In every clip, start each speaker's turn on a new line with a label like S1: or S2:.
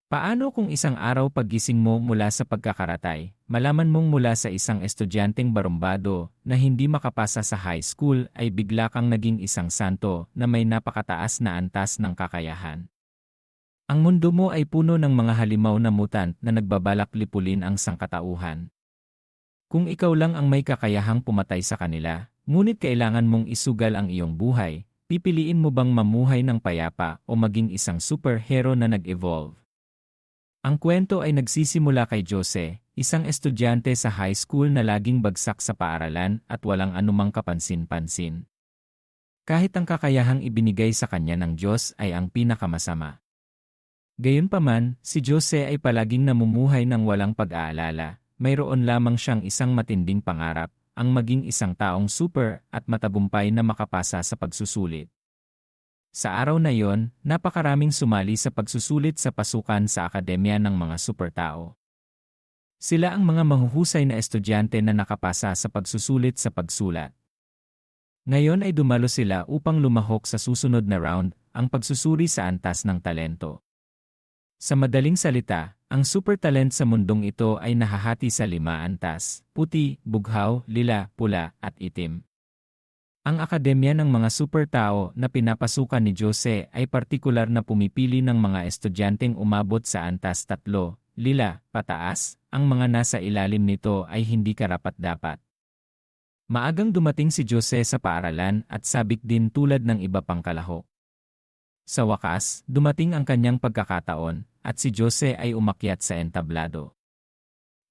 S1: Paano kung isang araw paggising mo mula sa pagkakaratay, malaman mong mula sa isang estudyanteng barumbado na hindi makapasa sa high school ay bigla kang naging isang santo na may napakataas na antas ng kakayahan? Ang mundo mo ay puno ng mga halimaw na mutant na nagbabalak lipulin ang sangkatauhan. Kung ikaw lang ang may kakayahang pumatay sa kanila, ngunit kailangan mong isugal ang iyong buhay, pipiliin mo bang mamuhay ng payapa o maging isang superhero na nag-evolve? Ang kwento ay nagsisimula kay Jose, isang estudyante sa high school na laging bagsak sa paaralan at walang anumang kapansin-pansin. Kahit ang kakayahang ibinigay sa kanya ng Diyos ay ang pinakamasama. Gayunpaman, si Jose ay palaging namumuhay ng walang pag-aalala. Mayroon lamang siyang isang matinding pangarap, ang maging isang taong super at matagumpay na makapasa sa pagsusulit. Sa araw na yon, napakaraming sumali sa pagsusulit sa pasukan sa akademya ng mga supertao. Sila ang mga mahuhusay na estudyante na nakapasa sa pagsusulit sa pagsulat. Ngayon ay dumalo sila upang lumahok sa susunod na round, ang pagsusuri sa antas ng talento. Sa madaling salita, ang super talent sa mundong ito ay nahahati sa 5 antas: puti, bughaw, lila, pula, at itim. Ang akademya ng mga supertao na pinapasukan ni Jose ay partikular na pumipili ng mga estudyanteng umabot sa antas 3, lila, pataas. Ang mga nasa ilalim nito ay hindi karapat-dapat. Maagang dumating si Jose sa paaralan at sabik din tulad ng iba pang kalahok. Sa wakas, dumating ang kanyang pagkakataon at si Jose ay umakyat sa entablado.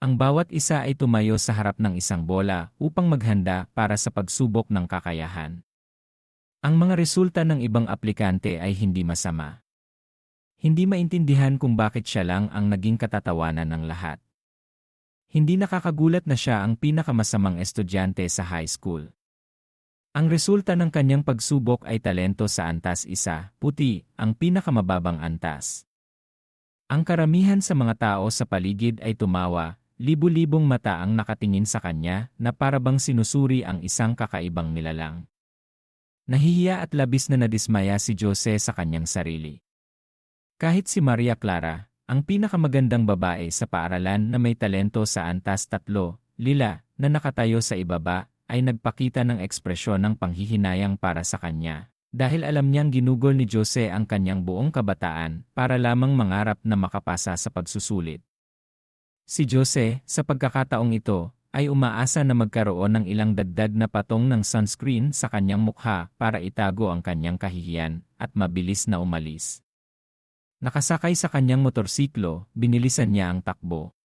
S1: Ang bawat isa ay tumayo sa harap ng isang bola upang maghanda para sa pagsubok ng kakayahan. Ang mga resulta ng ibang aplikante ay hindi masama. Hindi maintindihan kung bakit siya lang ang naging katatawanan ng lahat. Hindi nakakagulat na siya ang pinakamasamang estudyante sa high school. Ang resulta ng kanyang pagsubok ay talento sa antas 1, puti, ang pinakamababang antas. Ang karamihan sa mga tao sa paligid ay tumawa. Libu-libong mata ang nakatingin sa kanya na parabang sinusuri ang isang kakaibang nilalang. Nahihiya at labis na nadismaya si Jose sa kanyang sarili. Kahit si Maria Clara, ang pinakamagandang babae sa paaralan na may talento sa antas 3, lila, na nakatayo sa ibaba, ay nagpakita ng ekspresyon ng panghihinayang para sa kanya. Dahil alam niyang ginugol ni Jose ang kanyang buong kabataan para lamang mangarap na makapasa sa pagsusulit. Si Jose, sa pagkakataong ito, ay umaasa na magkaroon ng ilang dagdag na patong ng sunscreen sa kanyang mukha para itago ang kanyang kahihiyan at mabilis na umalis. Nakasakay sa kanyang motorsiklo, binilisan niya ang takbo.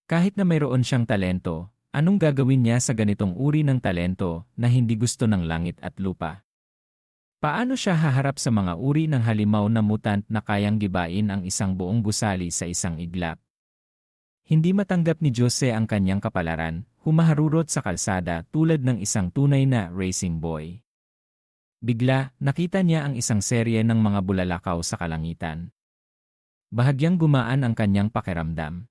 S1: Kahit na mayroon siyang talento, anong gagawin niya sa ganitong uri ng talento na hindi gusto ng langit at lupa? Paano siya haharap sa mga uri ng halimaw na mutant na kayang gibain ang isang buong gusali sa isang iglap? Hindi matanggap ni Jose ang kanyang kapalaran, humaharurot sa kalsada tulad ng isang tunay na racing boy. Bigla, nakita niya ang isang serye ng mga bulalakaw sa kalangitan. Bahagyang gumaan ang kanyang pakiramdam.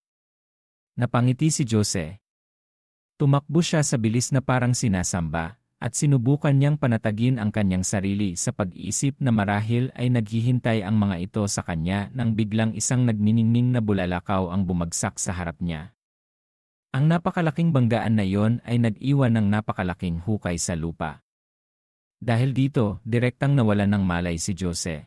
S1: Napangiti si Jose. Tumakbo siya sa bilis na parang sinasamba, at sinubukan niyang panatagin ang kanyang sarili sa pag-iisip na marahil ay naghihintay ang mga ito sa kanya nang biglang isang nagniningning na bulalakaw ang bumagsak sa harap niya. Ang napakalaking banggaan na iyon ay nag-iwan ng napakalaking hukay sa lupa. Dahil dito, direktang nawalan ng malay si Jose.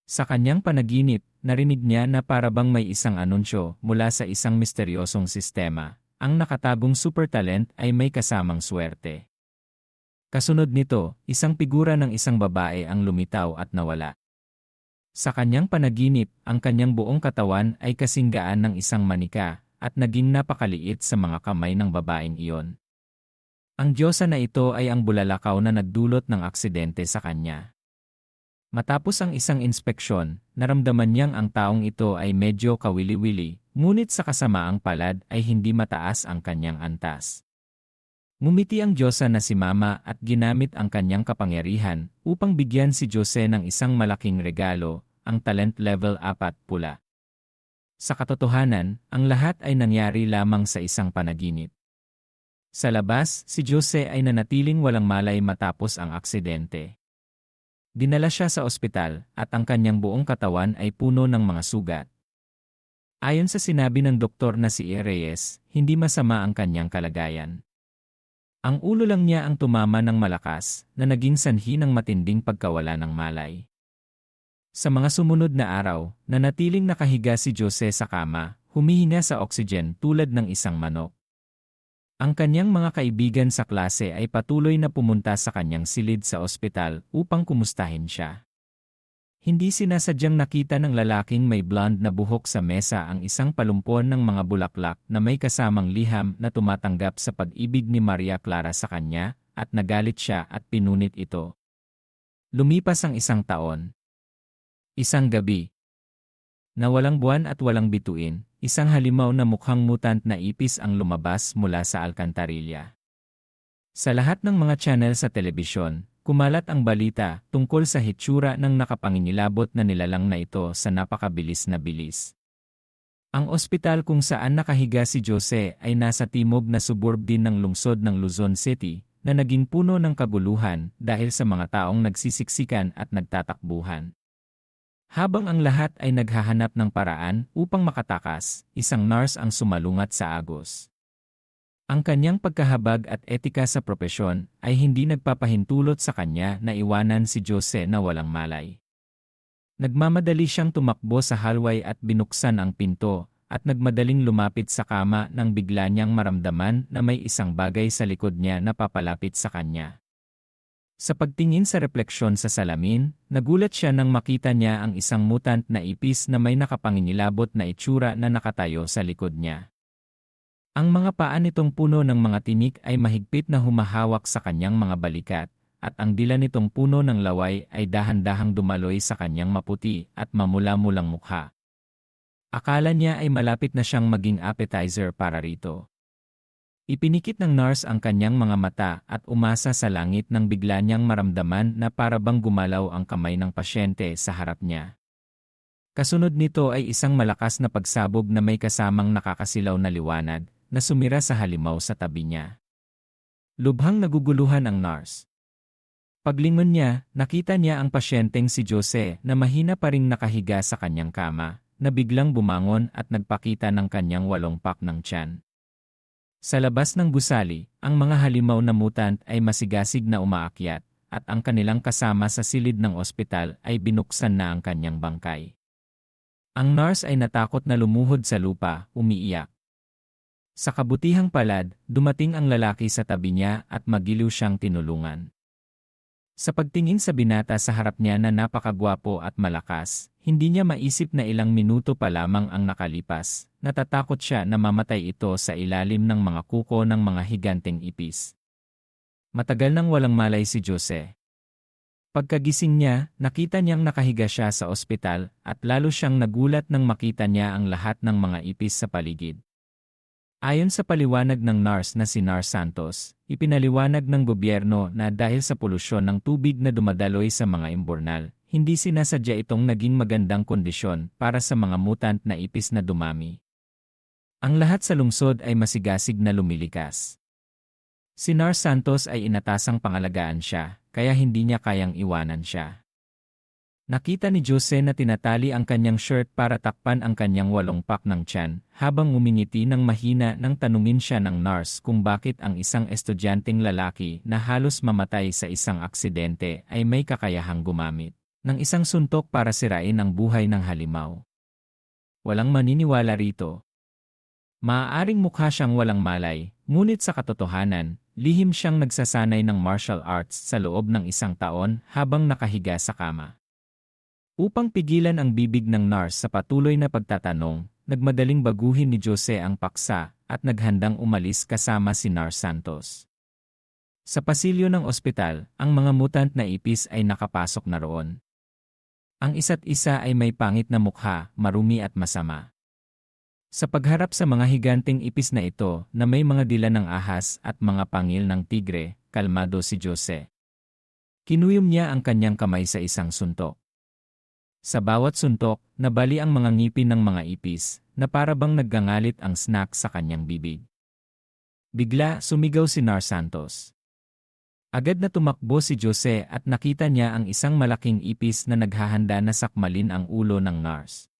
S1: Sa kanyang panaginip, narinig niya na parabang may isang anunsyo mula sa isang misteryosong sistema. Ang nakatagong supertalent ay may kasamang swerte. Kasunod nito, isang figura ng isang babae ang lumitaw at nawala. Sa kanyang panaginip, ang kanyang buong katawan ay kasinggaan ng isang manika at naging napakaliit sa mga kamay ng babaeng iyon. Ang diyosa na ito ay ang bulalakaw na nagdulot ng aksidente sa kanya. Matapos ang isang inspeksyon, naramdaman niyang ang taong ito ay medyo kawili-wili, ngunit sa kasamaang palad ay hindi mataas ang kanyang antas. Ngumiti ang diyosa na si Mama at ginamit ang kanyang kapangyarihan upang bigyan si Jose ng isang malaking regalo, ang talent level 4, pula. Sa katotohanan, ang lahat ay nangyari lamang sa isang panaginip. Sa labas, si Jose ay nanatiling walang malay matapos ang aksidente. Dinala siya sa ospital at ang kanyang buong katawan ay puno ng mga sugat. Ayon sa sinabi ng doktor na si Reyes, hindi masama ang kanyang kalagayan. Ang ulo lang niya ang tumama ng malakas na naging sanhi ng matinding pagkawala ng malay. Sa mga sumunod na araw, nanatiling nakahiga si Jose sa kama, humihinga sa oxygen tulad ng isang manok. Ang kanyang mga kaibigan sa klase ay patuloy na pumunta sa kanyang silid sa ospital upang kumustahin siya. Hindi sinasadyang nakita ng lalaking may blonde na buhok sa mesa ang isang palumpon ng mga bulaklak na may kasamang liham na tumatanggap sa pag-ibig ni Maria Clara sa kanya, at nagalit siya at pinunit ito. Lumipas ang isang taon. Isang gabi. Na walang buwan at walang bituin, isang halimaw na mukhang mutant na ipis ang lumabas mula sa alkantarilya. Sa lahat ng mga channel sa telebisyon, kumalat ang balita tungkol sa hitsura ng nakapangingilabot na nilalang na ito sa napakabilis na bilis. Ang ospital kung saan nakahiga si Jose ay nasa timog na suburb din ng lungsod ng Luzon City na naging puno ng kaguluhan dahil sa mga taong nagsisiksikan at nagtatakbuhan. Habang ang lahat ay naghahanap ng paraan upang makatakas, isang nurse ang sumalungat sa agos. Ang kanyang pagkahabag at etika sa propesyon ay hindi nagpapahintulot sa kanya na iwanan si Jose na walang malay. Nagmamadali siyang tumakbo sa hallway at binuksan ang pinto, at nagmadaling lumapit sa kama nang bigla niyang maramdaman na may isang bagay sa likod niya na papalapit sa kanya. Sa pagtingin sa refleksyon sa salamin, nagulat siya nang makita niya ang isang mutant na ipis na may nakapangingilabot na itsura na nakatayo sa likod niya. Ang mga paa nitong puno ng mga tinik ay mahigpit na humahawak sa kanyang mga balikat, at ang dila nitong puno ng laway ay dahan-dahang dumaloy sa kanyang maputi at mamula-mulang mukha. Akala niya ay malapit na siyang maging appetizer para rito. Ipinikit ng nurse ang kanyang mga mata at umasa sa langit nang bigla niyang maramdaman na para bang gumalaw ang kamay ng pasyente sa harap niya. Kasunod nito ay isang malakas na pagsabog na may kasamang nakakasilaw na liwanag na sumira sa halimaw sa tabi niya. Lubhang naguguluhan ang nurse. Paglingon niya, nakita niya ang pasyenteng si Jose na mahina pa ring nakahiga sa kanyang kama, na biglang bumangon at nagpakita ng kanyang 8 pack ng tiyan. Sa labas ng gusali, ang mga halimaw na mutant ay masigasig na umaakyat, at ang kanilang kasama sa silid ng ospital ay binuksan na ang kanyang bangkay. Ang nurse ay natakot na lumuhod sa lupa, umiiyak. Sa kabutihang palad, dumating ang lalaki sa tabi niya at magiliw siyang tinulungan. Sa pagtingin sa binata sa harap niya na napakagwapo at malakas, hindi niya maisip na ilang minuto pa lamang ang nakalipas. Natatakot siya na mamatay ito sa ilalim ng mga kuko ng mga higanteng ipis. Matagal nang walang malay si Jose. Pagkagising niya, nakita niyang nakahiga siya sa ospital at lalo siyang nagulat nang makita niya ang lahat ng mga ipis sa paligid. Ayon sa paliwanag ng nurse na si Nars Santos, ipinaliwanag ng gobyerno na dahil sa polusyon ng tubig na dumadaloy sa mga imburnal, hindi sinasadya itong naging magandang kondisyon para sa mga mutant na ipis na dumami. Ang lahat sa lungsod ay masigasig na lumilikas. Si Nars Santos ay inatasang pangalagaan siya, kaya hindi niya kayang iwanan siya. Nakita ni Jose na tinatali ang kanyang shirt para takpan ang kanyang 8 pack ng tiyan, habang ngumingiti ng mahina nang tanungin siya ng nurse kung bakit ang isang estudyanteng lalaki na halos mamatay sa isang aksidente ay may kakayahang gumamit ng isang suntok para sirain ang buhay ng halimaw. Walang maniniwala rito. Maaaring mukha siyang walang malay, ngunit sa katotohanan, lihim siyang nagsasanay ng martial arts sa loob ng 1 taon habang nakahiga sa kama. Upang pigilan ang bibig ng nurse sa patuloy na pagtatanong, nagmadaling baguhin ni Jose ang paksa at naghandang umalis kasama si Nars Santos. Sa pasilyo ng ospital, ang mga mutant na ipis ay nakapasok na roon. Ang isa't isa ay may pangit na mukha, marumi at masama. Sa pagharap sa mga higanteng ipis na ito na may mga dila ng ahas at mga pangil ng tigre, kalmado si Jose. Kinuyom niya ang kanyang kamay sa isang suntok. Sa bawat suntok, nabali ang mga ngipin ng mga ipis, na parabang naggangalit ang snack sa kanyang bibig. Bigla, sumigaw si Nars Santos. Agad na tumakbo si Jose at nakita niya ang isang malaking ipis na naghahanda na sakmalin ang ulo ng nurse.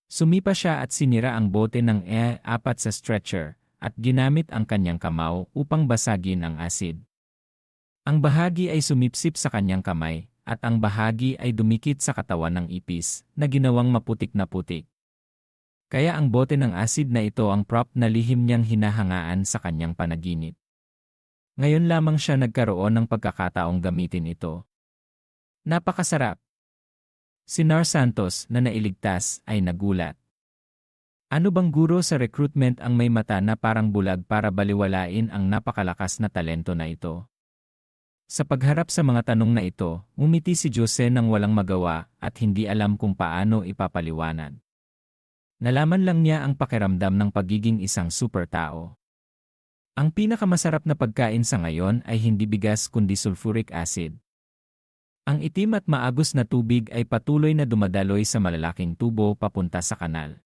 S1: Sumipa siya at sinira ang bote ng apat sa stretcher at ginamit ang kanyang kamao upang basagin ang asid. Ang bahagi ay sumipsip sa kanyang kamay at ang bahagi ay dumikit sa katawan ng ipis na ginawang maputik na putik. Kaya ang bote ng asid na ito ang prop na lihim niyang hinahangaan sa kanyang panaginip. Ngayon lamang siya nagkaroon ng pagkakataong gamitin ito. Napakasarap! Si Nar Santos na nailigtas ay nagulat. Ano bang guro sa recruitment ang may mata na parang bulag para baliwalain ang napakalakas na talento na ito? Sa pagharap sa mga tanong na ito, umiti si Jose nang walang magawa at hindi alam kung paano ipapaliwanag. Nalaman lang niya ang pakiramdam ng pagiging isang super tao. Ang pinakamasarap na pagkain sa ngayon ay hindi bigas kundi sulfuric acid. Ang itim at maagos na tubig ay patuloy na dumadaloy sa malalaking tubo papunta sa kanal.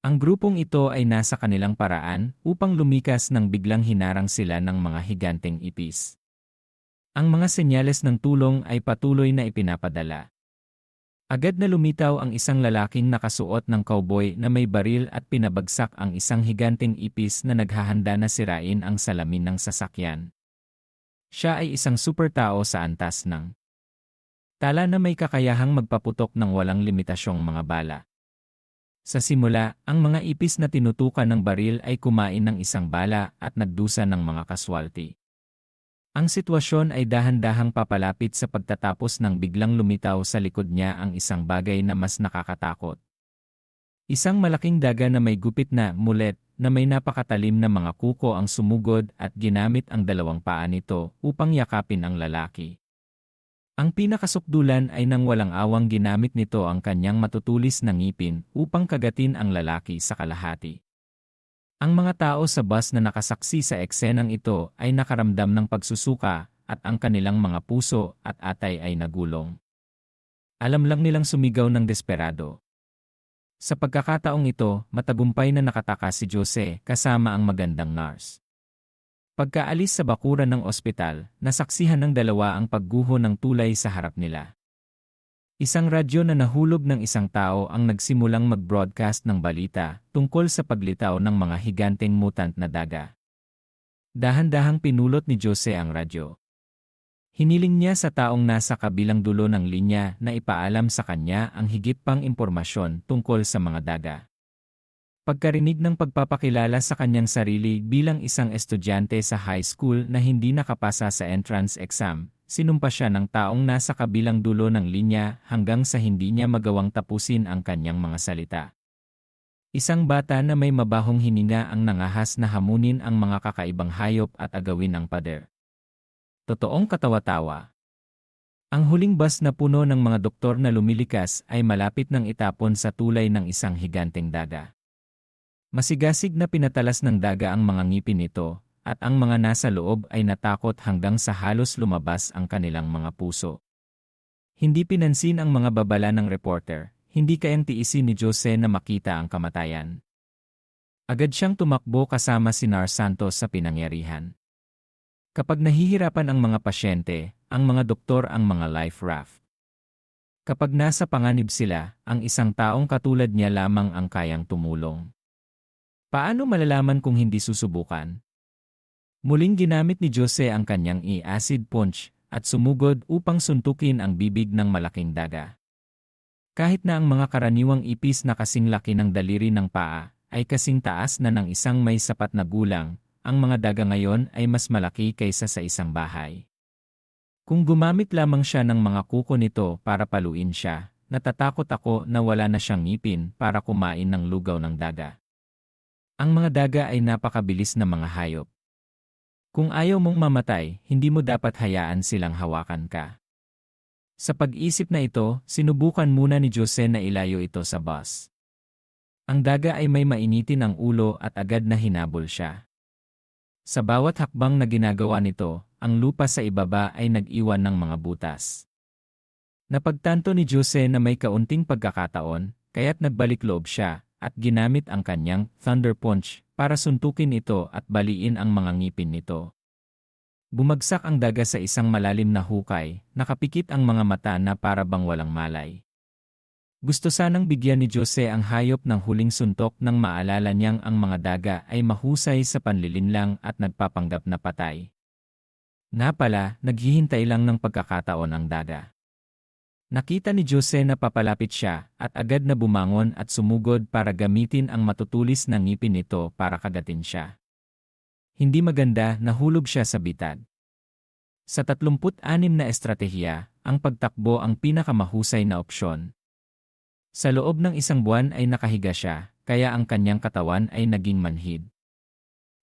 S1: Ang grupong ito ay nasa kanilang paraan upang lumikas nang biglang hinarang sila ng mga higanteng ipis. Ang mga senyales ng tulong ay patuloy na ipinapadala. Agad na lumitaw ang isang lalaking nakasuot ng cowboy na may baril at pinabagsak ang isang higanteng ipis na naghahanda na sirain ang salamin ng sasakyan. Siya ay isang super tao sa antas ng tala na may kakayahang magpaputok ng walang limitasyong mga bala. Sa simula, ang mga ipis na tinutukan ng baril ay kumain ng isang bala at nagdusa ng mga kaswalti. Ang sitwasyon ay dahan-dahang papalapit sa pagtatapos nang biglang lumitaw sa likod niya ang isang bagay na mas nakakatakot. Isang malaking daga na may gupit na mulet na may napakatalim na mga kuko ang sumugod at ginamit ang dalawang paa nito upang yakapin ang lalaki. Ang pinakasukdulan ay nang walang awang ginamit nito ang kanyang matutulis na ngipin upang kagatin ang lalaki sa kalahati. Ang mga tao sa bus na nakasaksi sa eksenang ito ay nakaramdam ng pagsusuka at ang kanilang mga puso at atay ay nagulong. Alam lang nilang sumigaw ng desperado. Sa pagkakataong ito, matagumpay na nakataka si Jose kasama ang magandang nurse. Pagkaalis sa bakuran ng ospital, nasaksihan ng dalawa ang pagguho ng tulay sa harap nila. Isang radyo na nahulog ng isang tao ang nagsimulang mag-broadcast ng balita tungkol sa paglitaw ng mga higanteng mutant na daga. Dahan-dahang pinulot ni Jose ang radyo. Hiniling niya sa taong nasa kabilang dulo ng linya na ipaalam sa kanya ang higit pang impormasyon tungkol sa mga daga. Pagkarinig ng pagpapakilala sa kanyang sarili bilang isang estudyante sa high school na hindi nakapasa sa entrance exam, sinumpa siya ng taong nasa kabilang dulo ng linya hanggang sa hindi niya magawang tapusin ang kanyang mga salita. Isang bata na may mabahong hininga ang nangahas na hamunin ang mga kakaibang hayop at agawin ang pader. Totoong katawa-tawa. Ang huling bus na puno ng mga doktor na lumilikas ay malapit ng itapon sa tulay ng isang higanteng daga. Masigasig na pinatalas ng daga ang mga ngipin nito, at ang mga nasa loob ay natakot hanggang sa halos lumabas ang kanilang mga puso. Hindi pinansin ang mga babala ng reporter, hindi kayang tiisin ni Jose na makita ang kamatayan. Agad siyang tumakbo kasama si Nar Santos sa pinangyarihan. Kapag nahihirapan ang mga pasyente, ang mga doktor ang mga life raft. Kapag nasa panganib sila, ang isang taong katulad niya lamang ang kayang tumulong. Paano malalaman kung hindi susubukan? Muling ginamit ni Jose ang kanyang acid punch at sumugod upang suntukin ang bibig ng malaking daga. Kahit na ang mga karaniwang ipis na kasing laki ng daliri ng paa ay kasing taas na ng isang may sapat na gulang, ang mga daga ngayon ay mas malaki kaysa sa isang bahay. Kung gumamit lamang siya ng mga kuko nito para paluin siya, natatakot ako na wala na siyang ngipin para kumain ng lugaw ng daga. Ang mga daga ay napakabilis na mga hayop. Kung ayaw mong mamatay, hindi mo dapat hayaan silang hawakan ka. Sa pag-isip na ito, sinubukan muna ni Jose na ilayo ito sa bus. Ang daga ay may mainitin ang ulo at agad na hinabol siya. Sa bawat hakbang na ginagawa nito, ang lupa sa ibaba ay nag-iwan ng mga butas. Napagtanto ni Jose na may kaunting pagkakataon, kaya't nagbalik loob siya, at ginamit ang kanyang thunder punch para suntukin ito at baliin ang mga ngipin nito. Bumagsak ang daga sa isang malalim na hukay, nakapikit ang mga mata na para bang walang malay. Gusto sanang bigyan ni Jose ang hayop ng huling suntok nang maalala niyang ang mga daga ay mahusay sa panlilinlang at nagpapanggap na patay. Nga pala, naghihintay lang ng pagkakataon ang daga. Nakita ni Jose na papalapit siya at agad na bumangon at sumugod para gamitin ang matutulis na ngipin nito para kagatin siya. Hindi maganda, nahulog siya sa bitad. Sa 36 na estratehiya, ang pagtakbo ang pinakamahusay na opsyon. Sa loob ng isang buwan ay nakahiga siya, kaya ang kanyang katawan ay naging manhid.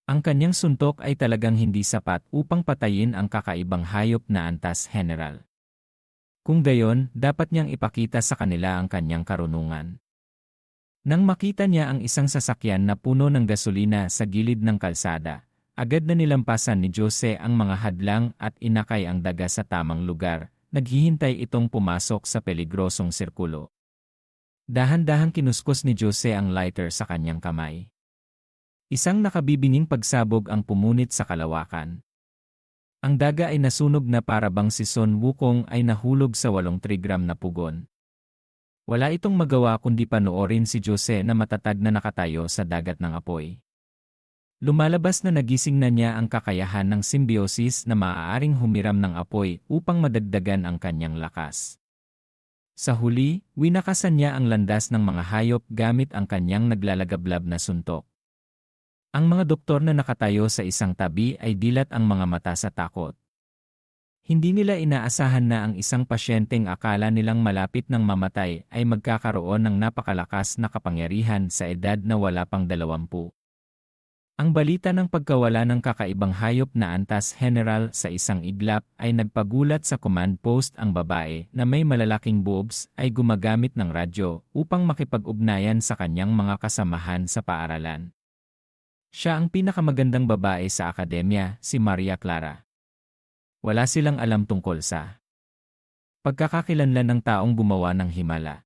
S1: Ang kanyang suntok ay talagang hindi sapat upang patayin ang kakaibang hayop na antas general. Kung gayon, dapat niyang ipakita sa kanila ang kanyang karunungan. Nang makita niya ang isang sasakyan na puno ng gasolina sa gilid ng kalsada, agad na nilampasan ni Jose ang mga hadlang at inakay ang daga sa tamang lugar. Naghihintay itong pumasok sa peligrosong sirkulo. Dahan-dahang kinuskos ni Jose ang lighter sa kanyang kamay. Isang nakabibinging pagsabog ang pumunit sa kalawakan. Ang daga ay nasunog na para bang si Son Wukong ay nahulog sa 8 trigram na pugon. Wala itong magawa kundi panoorin si Jose na matatag na nakatayo sa dagat ng apoy. Lumalabas na nagising na niya ang kakayahan ng symbiosis na maaaring humiram ng apoy upang madagdagan ang kanyang lakas. Sa huli, winakasan niya ang landas ng mga hayop gamit ang kanyang naglalagablab na suntok. Ang mga doktor na nakatayo sa isang tabi ay dilat ang mga mata sa takot. Hindi nila inaasahan na ang isang pasyenteng akala nilang malapit ng mamatay ay magkakaroon ng napakalakas na kapangyarihan sa edad na wala pang 20. Ang balita ng pagkawala ng kakaibang hayop na antas general sa isang iglap ay nagpagulat sa command post. Ang babae na may malalaking boobs ay gumagamit ng radyo upang makipag-ugnayan sa kanyang mga kasamahan sa paaralan. Siya ang pinakamagandang babae sa akademya, si Maria Clara. Wala silang alam tungkol sa pagkakakilanlan ng taong gumawa ng himala.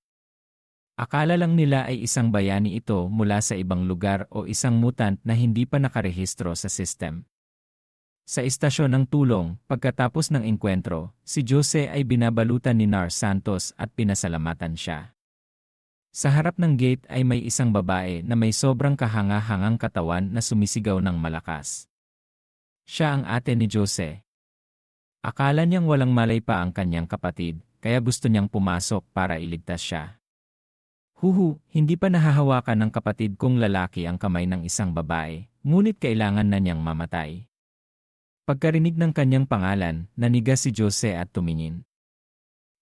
S1: Akala lang nila ay isang bayani ito mula sa ibang lugar o isang mutant na hindi pa nakarehistro sa system. Sa istasyon ng tulong, pagkatapos ng engkwentro, si Jose ay binabalutan ni Nar Santos at pinasalamatan siya. Sa harap ng gate ay may isang babae na may sobrang kahanga-hangang katawan na sumisigaw ng malakas. Siya ang ate ni Jose. Akala niyang walang malay pa ang kanyang kapatid, kaya gusto niyang pumasok para iligtas siya. Huhu, hindi pa nahahawakan ng kapatid kong lalaki ang kamay ng isang babae, ngunit kailangan na niyang mamatay. Pagkarinig ng kanyang pangalan, nanigas si Jose at tumingin.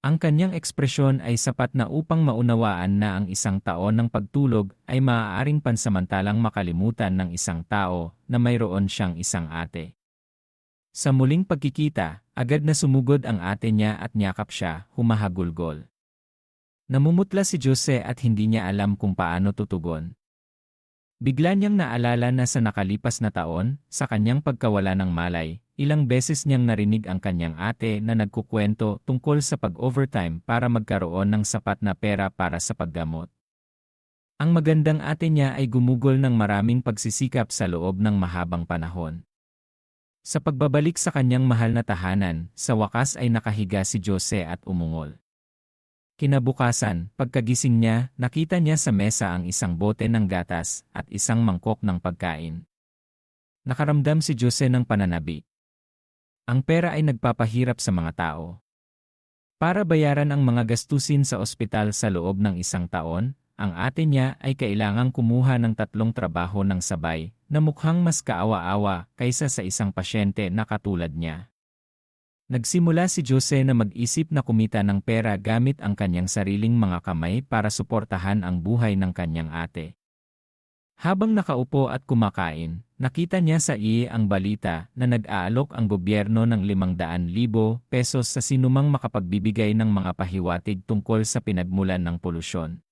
S1: Ang kanyang ekspresyon ay sapat na upang maunawaan na ang isang taon ng pagtulog ay maaaring pansamantalang makalimutan ng isang tao na mayroon siyang isang ate. Sa muling pagkikita, agad na sumugod ang ate niya at niyakap siya, humahagulgol. Namumutla si Jose at hindi niya alam kung paano tutugon. Bigla niyang naalala na sa nakalipas na taon, sa kanyang pagkawala ng malay, ilang beses niyang narinig ang kanyang ate na nagkukwento tungkol sa pag-overtime para magkaroon ng sapat na pera para sa paggamot. Ang magandang ate niya ay gumugol ng maraming pagsisikap sa loob ng mahabang panahon. Sa pagbabalik sa kanyang mahal na tahanan, sa wakas ay nakahiga si Jose at umungol. Kinabukasan, pagkagising niya, nakita niya sa mesa ang isang bote ng gatas at isang mangkok ng pagkain. Nakaramdam si Jose ng pananabi. Ang pera ay nagpapahirap sa mga tao. Para bayaran ang mga gastusin sa ospital sa loob ng isang taon, ang ate niya ay kailangang kumuha ng 3 trabaho ng sabay na mukhang mas kaawa-awa kaysa sa isang pasyente na katulad niya. Nagsimula si Jose na mag-isip na kumita ng pera gamit ang kanyang sariling mga kamay para suportahan ang buhay ng kanyang ate. Habang nakaupo at kumakain, nakita niya sa ang balita na nag-aalok ang gobyerno ng 500,000 pesos sa sinumang makapagbibigay ng mga pahiwatig tungkol sa pinagmulan ng polusyon.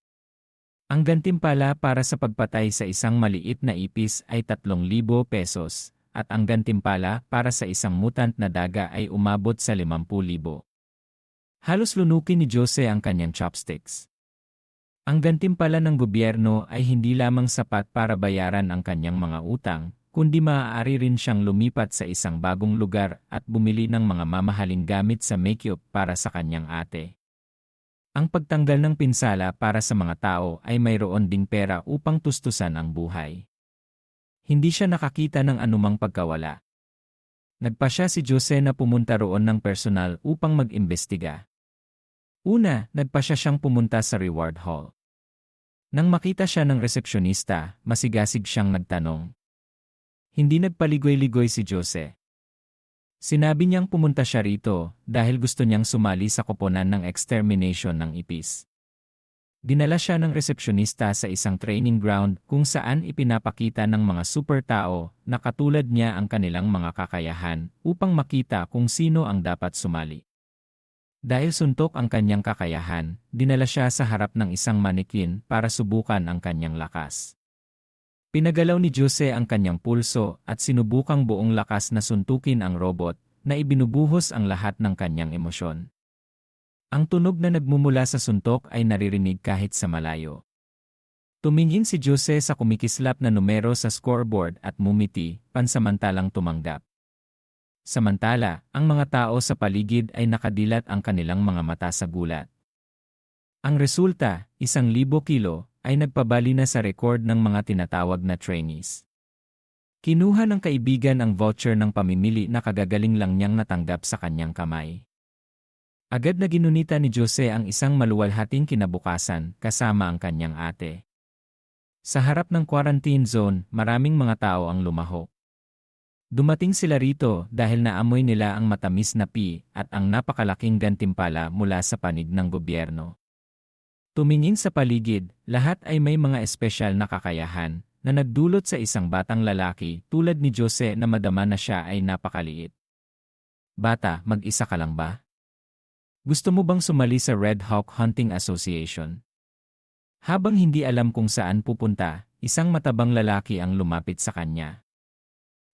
S1: Ang gantimpala para sa pagpatay sa isang maliit na ipis ay 3,000 pesos. At ang gantimpala para sa isang mutant na daga ay umabot sa 50,000. Halos lunukin ni Jose ang kanyang chopsticks. Ang gantimpala ng gobyerno ay hindi lamang sapat para bayaran ang kanyang mga utang, kundi maaari rin siyang lumipat sa isang bagong lugar at bumili ng mga mamahaling gamit sa makeup para sa kanyang ate. Ang pagtanggal ng pinsala para sa mga tao ay mayroon ding pera upang tustusan ang buhay. Hindi siya nakakita ng anumang pagkawala. Nagpasya si Jose na pumunta roon ng personal upang mag-imbestiga. Una, nagpasya siyang pumunta sa reward hall. Nang makita siya ng resepsyonista, masigasig siyang nagtanong. Hindi nagpaligoy-ligoy si Jose. Sinabi niyang pumunta siya rito dahil gusto niyang sumali sa koponan ng extermination ng ipis. Dinala siya ng resepsyonista sa isang training ground kung saan ipinapakita ng mga super tao na katulad niya ang kanilang mga kakayahan upang makita kung sino ang dapat sumali. Dahil suntok ang kanyang kakayahan, dinala siya sa harap ng isang manikin para subukan ang kanyang lakas. Pinagalaw ni Jose ang kanyang pulso at sinubukang buong lakas na suntukin ang robot na ibinubuhos ang lahat ng kanyang emosyon. Ang tunog na nagmumula sa suntok ay naririnig kahit sa malayo. Tumingin si Jose sa kumikislap na numero sa scoreboard at mumiti, pansamantalang tumanggap. Samantala, ang mga tao sa paligid ay nakadilat ang kanilang mga mata sa gulat. Ang resulta, 1,000 kilo, ay nagpabali na sa record ng mga tinatawag na trainees. Kinuha ng kaibigan ang voucher ng pamimili na kagagaling lang niyang natanggap sa kanyang kamay. Agad na ginunita ni Jose ang isang maluwalhating kinabukasan kasama ang kanyang ate. Sa harap ng quarantine zone, maraming mga tao ang lumahok. Dumating sila rito dahil naamoy nila ang matamis na pi at ang napakalaking gantimpala mula sa panig ng gobyerno. Tumingin sa paligid, lahat ay may mga espesyal na kakayahan na nagdulot sa isang batang lalaki tulad ni Jose na madama na siya ay napakaliit. Bata, mag-isa ka lang ba? Gusto mo bang sumali sa Red Hawk Hunting Association? Habang hindi alam kung saan pupunta, isang matabang lalaki ang lumapit sa kanya.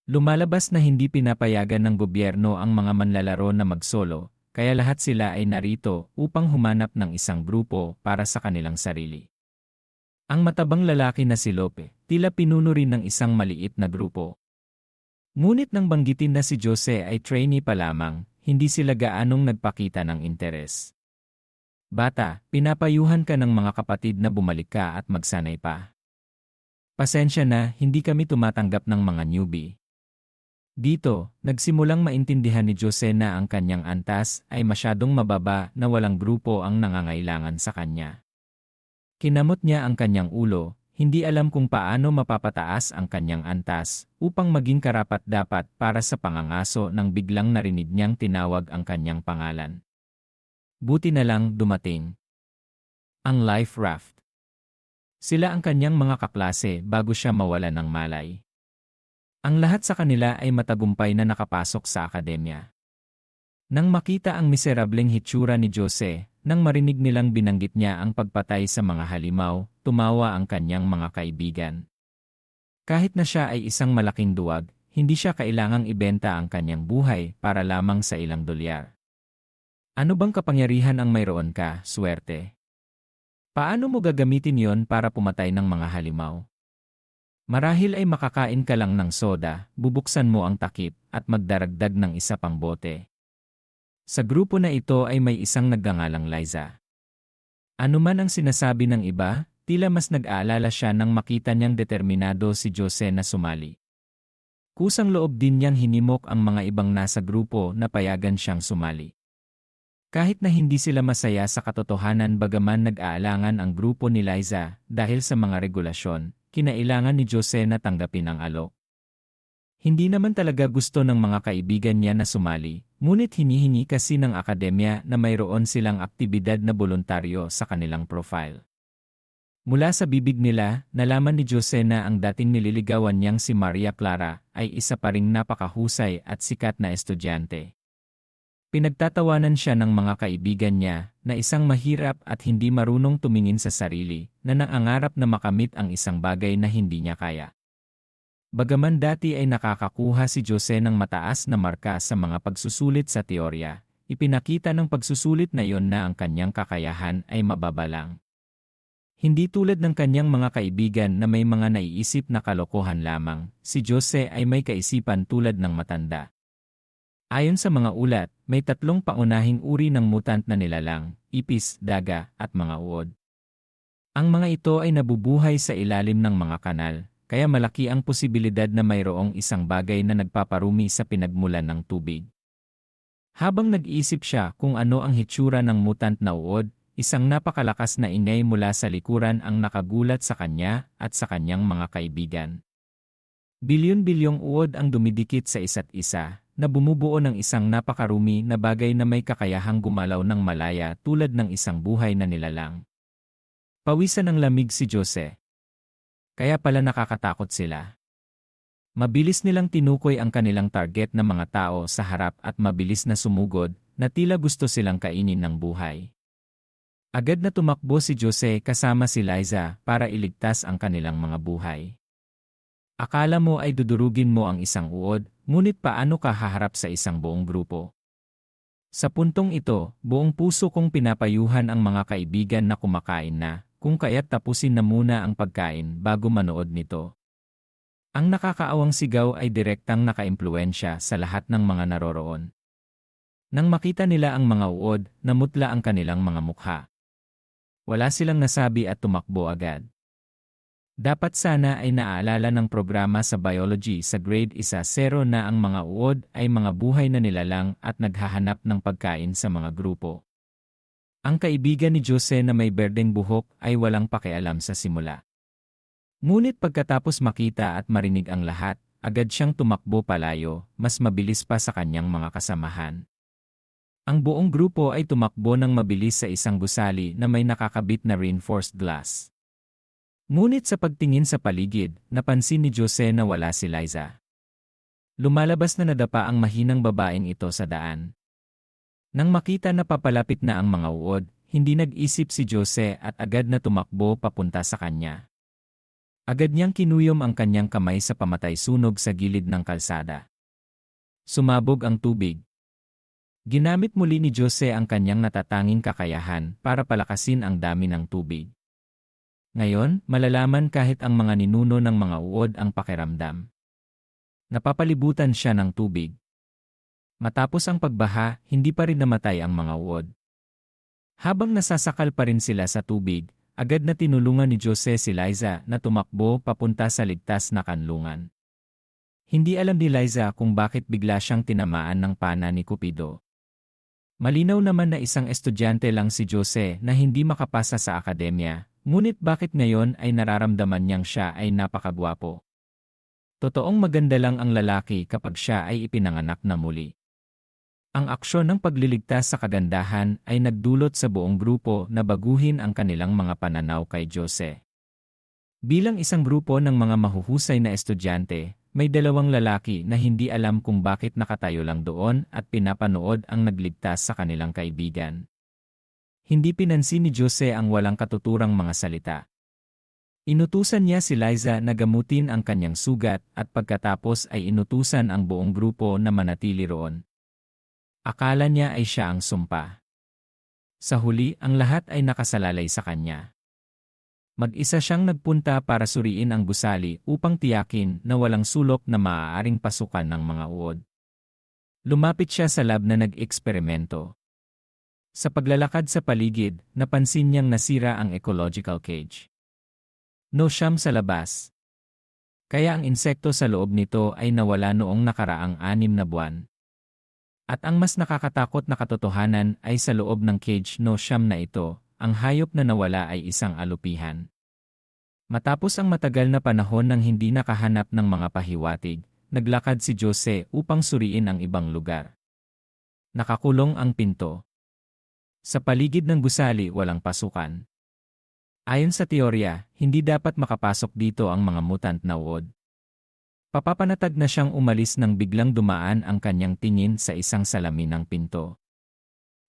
S1: Lumalabas na hindi pinapayagan ng gobyerno ang mga manlalaro na magsolo, kaya lahat sila ay narito upang humanap ng isang grupo para sa kanilang sarili. Ang matabang lalaki na si Lope, tila pinuno rin ng isang maliit na grupo. Ngunit nang banggitin na si Jose ay trainee pa lamang, hindi sila gaanong nagpakita ng interes. Bata, pinapayuhan ka ng mga kapatid na bumalik ka at magsanay pa. Pasensya na, hindi kami tumatanggap ng mga newbie. Dito, nagsimulang maintindihan ni Jose na ang kanyang antas ay masyadong mababa na walang grupo ang nangangailangan sa kanya. Kinamot niya ang kanyang ulo, hindi alam kung paano mapapataas ang kanyang antas upang maging karapat-dapat para sa pangangaso nang biglang narinig niyang tinawag ang kanyang pangalan. Buti na lang dumating ang life raft. Sila ang kanyang mga kaklase bago siya mawala ng malay. Ang lahat sa kanila ay matagumpay na nakapasok sa akademya. Nang makita ang miserableng hitsura ni Jose, nang marinig nilang binanggit niya ang pagpatay sa mga halimaw, tumawa ang kanyang mga kaibigan. Kahit na siya ay isang malaking duwag, hindi siya kailangang ibenta ang kanyang buhay para lamang sa ilang dolyar. Ano bang kapangyarihan ang mayroon ka, swerte? Paano mo gagamitin yon para pumatay ng mga halimaw? Marahil ay makakain ka lang ng soda, bubuksan mo ang takip, at magdaragdag ng isa pang bote. Sa grupo na ito ay may isang nagngangalang Liza. Ano man ang sinasabi ng iba, tila mas nag-aalala siya nang makita niyang determinado si Jose na sumali. Kusang loob din niyang hinimok ang mga ibang nasa grupo na payagan siyang sumali. Kahit na hindi sila masaya sa katotohanan bagaman nag-aalangan ang grupo ni Liza dahil sa mga regulasyon, kinailangan ni Jose na tanggapin ang alok. Hindi naman talaga gusto ng mga kaibigan niya na sumali, ngunit hinihingi kasi ng akademya na mayroon silang aktibidad na voluntaryo sa kanilang profile. Mula sa bibig nila, nalaman ni Jose na ang dating nililigawan niyang si Maria Clara ay isa pa ring napakahusay at sikat na estudyante. Pinagtatawanan siya ng mga kaibigan niya na isang mahirap at hindi marunong tumingin sa sarili na nangangarap na makamit ang isang bagay na hindi niya kaya. Bagaman dati ay nakakakuha si Jose ng mataas na marka sa mga pagsusulit sa teorya, ipinakita ng pagsusulit na iyon na ang kanyang kakayahan ay mababa lang. Hindi tulad ng kanyang mga kaibigan na may mga naiisip na kalokohan lamang, si Jose ay may kaisipan tulad ng matanda. Ayon sa mga ulat, may tatlong paunahing uri ng mutant na nilalang, ipis, daga, at mga uod. Ang mga ito ay nabubuhay sa ilalim ng mga kanal, kaya malaki ang posibilidad na mayroong isang bagay na nagpaparumi sa pinagmulan ng tubig. Habang nag-iisip siya kung ano ang hitsura ng mutant na uod, isang napakalakas na ingay mula sa likuran ang nakagulat sa kanya at sa kanyang mga kaibigan. Bilyon-bilyong uod ang dumidikit sa isa't isa, na bumubuo ng isang napakarumi na bagay na may kakayahang gumalaw ng malaya tulad ng isang buhay na nilalang. Pawisan ng lamig si Jose. Kaya pala nakakatakot sila. Mabilis nilang tinukoy ang kanilang target na mga tao sa harap at mabilis na sumugod na tila gusto silang kainin ng buhay. Agad na tumakbo si Jose kasama si Liza para iligtas ang kanilang mga buhay. Akala mo ay dudurugin mo ang isang uod, ngunit paano ka haharap sa isang buong grupo? Sa puntong ito, buong puso kong pinapayuhan ang mga kaibigan na kumakain na, kung kaya't tapusin na muna ang pagkain bago manood nito. Ang nakakaawang sigaw ay direktang nakaimpluwensya sa lahat ng mga naroroon. Nang makita nila ang mga uod, namutla ang kanilang mga mukha. Wala silang nasabi at tumakbo agad. Dapat sana ay naaalala ng programa sa biology sa grade 1-0 na ang mga uod ay mga buhay na nilalang at naghahanap ng pagkain sa mga grupo. Ang kaibigan ni Jose na may berdeng buhok ay walang pakialam sa simula. Ngunit pagkatapos makita at marinig ang lahat, agad siyang tumakbo palayo, mas mabilis pa sa kanyang mga kasamahan. Ang buong grupo ay tumakbo ng mabilis sa isang gusali na may nakakabit na reinforced glass. Ngunit sa pagtingin sa paligid, napansin ni Jose na wala si Liza. Lumalabas na nadapa ang mahinang babaeng ito sa daan. Nang makita na papalapit na ang mga uod, hindi nag-isip si Jose at agad na tumakbo papunta sa kanya. Agad niyang kinuyom ang kanyang kamay sa pamatay sunog sa gilid ng kalsada. Sumabog ang tubig. Ginamit muli ni Jose ang kanyang natatanging kakayahan para palakasin ang dami ng tubig. Ngayon, malalaman kahit ang mga ninuno ng mga uod ang pakiramdam. Napapalibutan siya ng tubig. Matapos ang pagbaha, hindi pa rin namatay ang mga uod. Habang nasasakal pa rin sila sa tubig, agad na tinulungan ni Jose si Liza na tumakbo papunta sa ligtas na kanlungan. Hindi alam ni Liza kung bakit bigla siyang tinamaan ng pana ni Cupido. Malinaw naman na isang estudyante lang si Jose na hindi makapasa sa akademya, ngunit bakit ngayon ay nararamdaman niyang siya ay napakagwapo? Totoong maganda lang ang lalaki kapag siya ay ipinanganak na muli. Ang aksyon ng pagliligtas sa kagandahan ay nagdulot sa buong grupo na baguhin ang kanilang mga pananaw kay Jose. Bilang isang grupo ng mga mahuhusay na estudyante, may dalawang lalaki na hindi alam kung bakit nakatayo lang doon at pinapanood ang nagligtas sa kanilang kaibigan. Hindi pinansin ni Jose ang walang katuturang mga salita. Inutusan niya si Liza na gamutin ang kanyang sugat at pagkatapos ay inutusan ang buong grupo na manatili roon. Akala niya ay siya ang sumpa. Sa huli, ang lahat ay nakasalalay sa kanya. Mag-isa siyang nagpunta para suriin ang gusali upang tiyakin na walang sulok na maaaring pasukan ng mga uod. Lumapit siya sa lab na nag-eksperimento. Sa paglalakad sa paligid, napansin niyang nasira ang ecological cage. No siyam sa labas. Kaya ang insekto sa loob nito ay nawala noong nakaraang 6 na buwan. At ang mas nakakatakot na katotohanan ay sa loob ng cage no siyam na ito, ang hayop na nawala ay isang alupihan. Matapos ang matagal na panahon ng hindi nakahanap ng mga pahiwatig, naglakad si Jose upang suriin ang ibang lugar. Nakakulong ang pinto. Sa paligid ng gusali walang pasukan. Ayon sa teorya, hindi dapat makapasok dito ang mga mutant na uod. Papapanatag na siyang umalis nang biglang dumaan ang kanyang tingin sa isang salamin ng pinto.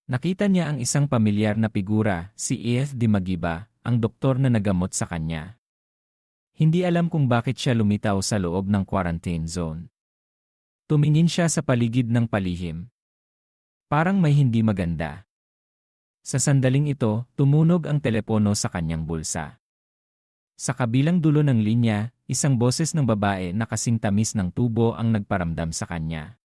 S1: Nakita niya ang isang pamilyar na figura, si E.F. Dimagiba, ang doktor na nagamot sa kanya. Hindi alam kung bakit siya lumitaw sa loob ng quarantine zone. Tumingin siya sa paligid ng palihim. Parang may hindi maganda. Sa sandaling ito, tumunog ang telepono sa kanyang bulsa. Sa kabilang dulo ng linya, isang boses ng babae na kasing tamis ng tubo ang nagparamdam sa kanya.